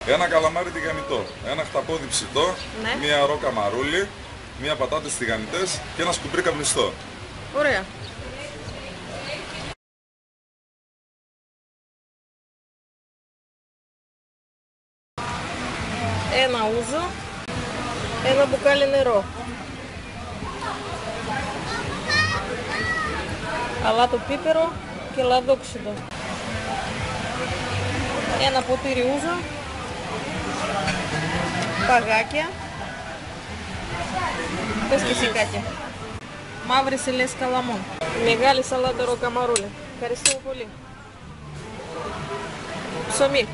Ένα καλαμάρι τηγανιτό, ένα χταπόδι ψητό, Ναι. μία ρόκα μαρούλι, μία πατάτες τηγανιτές και ένα σκουμπρί καπνιστό. Ωραία. Ένα ούζο, ένα μπουκάλι νερό. Αλάτο πίπερο και λαδόξιδο. Ένα ποτήρι ούζο, παγάκια, πες και εσύ κάτι. Μαύρες ελιές καλαμών. Μεγάλη σαλάτα ρόκα μαρούλι. Ευχαριστώ πολύ. Ψωμί.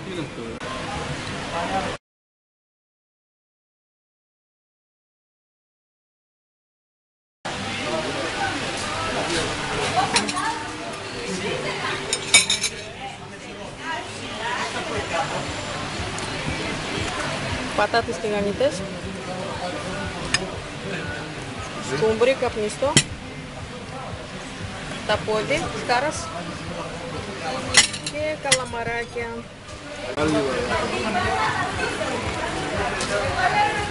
Πατάτες τηγανιτές, σκουμπρί καπνιστό, ταπόδι, σκάρας και καλαμαράκια.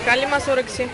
Καλή μας όρεξη.